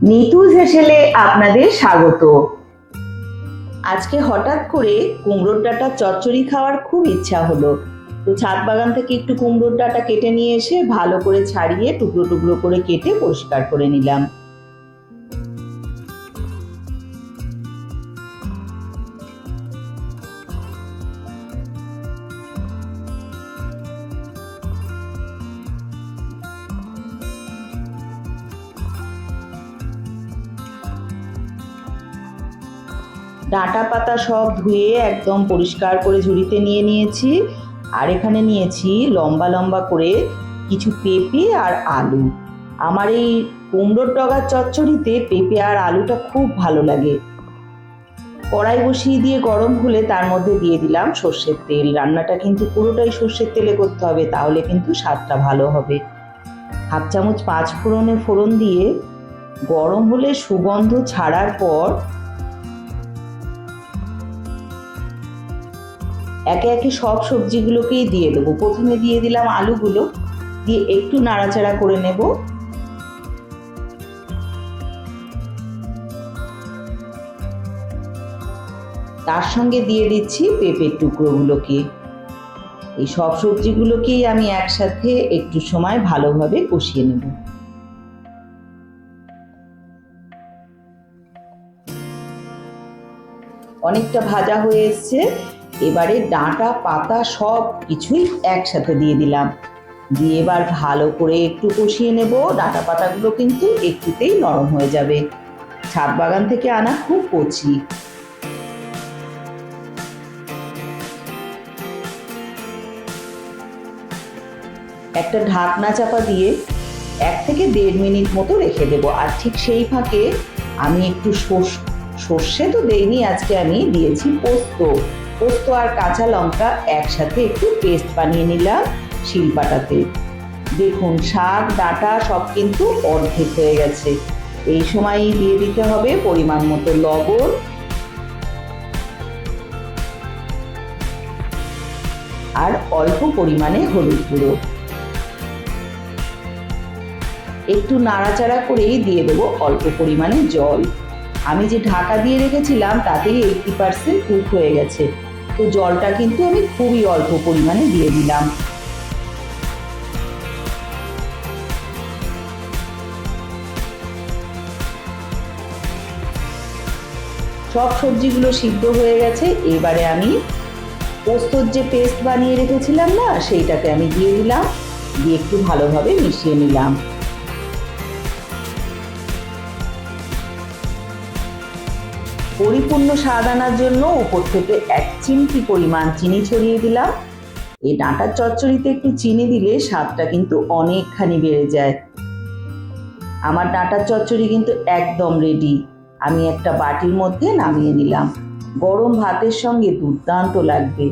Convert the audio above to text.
নিতুজ হেসেলে আপনাদের স্বাগত। আজকে হঠাৎ করে কুমড়োর ডাঁটা চচ্চড়ি খাওয়ার খুব ইচ্ছা হলো, তো ছাদ বাগান থেকে একটু কুমড়োর ডাঁটা কেটে নিয়ে এসে ভালো করে ছাড়িয়ে টুকরো টুকরো করে কেটে পরিষ্কার করে নিলাম। ডাঁটা পাতা সব ধুয়ে একদম পরিষ্কার করে ঝুড়িতে নিয়ে নিয়েছি। আর এখানে নিয়েছি লম্বা লম্বা করে কিছু পেঁপে আর আলু। আমার এই কুমড়োর ডগার চচ্চড়িতে পেঁপে আর আলুটা খুব ভালো লাগে। কড়াই বসিয়ে দিয়ে গরম হলে তার মধ্যে দিয়ে দিলাম সর্ষের তেল। রান্নাটা কিন্তু পুরোটাই সর্ষের তেলে করতে হবে, তাহলে কিন্তু স্বাদটা ভালো হবে। হাফ চামচ 5 ফোড়নে ফোড়ন দিয়ে গরম হলে সুগন্ধ ছাড়ার পর একে একে সব সবজিগুলোকেই দিয়ে দেবো। প্রথমে দিয়ে দিলাম আলুগুলো, দিয়ে একটু নাড়াচাড়া করে নেব। তার সঙ্গে দিয়ে দিচ্ছি পেঁপের টুকরোগুলোকে। এই সব সবজিগুলোকেই আমি একসাথে একটু সময় ভালোভাবে কষিয়ে নেব। অনেকটা ভাজা হয়ে এসছে। এবারে ডাঁটা পাতা সব কিছুই একসাথে দিয়ে দিলাম, দিয়ে এবার ভালো করে একটু কষিয়ে নেব। ডাঁটা পাতাগুলো কিন্তু একটুতেই নরম হয়ে যাবে, ছাদ বাগান থেকে আনা খুব কচি। একটা ঢাকনা চাপা দিয়ে 1 থেকে 1.5 মিনিট মতো রেখে দেবো। আর ঠিক সেই ফাঁকে আমি একটু সর্ষে তো দেইনি, আজকে আমি দিয়েছি পোস্ত আর কাঁচা লঙ্কা একসাথে একটু পেস্ট বানিয়ে নিলাম শিলপাটাতে। দেখুন শাক ডাঁটা সব কিন্তু অর্ধেক হয়ে গেছে। এই সময়ই দিয়ে দিতে হবে পরিমাণ মতো লবণ আর অল্প পরিমাণে হলুদ গুঁড়ো। একটু নাড়াচাড়া করেই দিয়ে দেবো অল্প পরিমাণে জল। আমি যে ঢাকা দিয়ে রেখেছিলাম তাতেই 80% কুক হয়ে গেছে, তো জলটা কিন্তু আমি খুবই অল্প পরিমাণে দিয়ে দিলাম। সব সবজিগুলো সিদ্ধ হয়ে গেছে। এবারে আমি পোস্তর যে পেস্ট বানিয়ে রেখেছিলাম না, সেইটাকে আমি দিয়ে দিলাম, দিয়ে একটু ভালোভাবে মিশিয়ে নিলাম। পরিপূর্ণ স্বাদ আনার জন্য উপর থেকে 1 চিমটি পরিমাণ চিনি ছড়িয়ে দিলাম। এই ডাঁটার চচ্চড়িতে একটু চিনি দিলে স্বাদটা কিন্তু অনেকখানি বেড়ে যায়। আমার ডাঁটার চচ্চড়ি কিন্তু একদম রেডি। আমি একটা বাটির মধ্যে নামিয়ে নিলাম। গরম ভাতের সঙ্গে দুর্দান্ত লাগবে।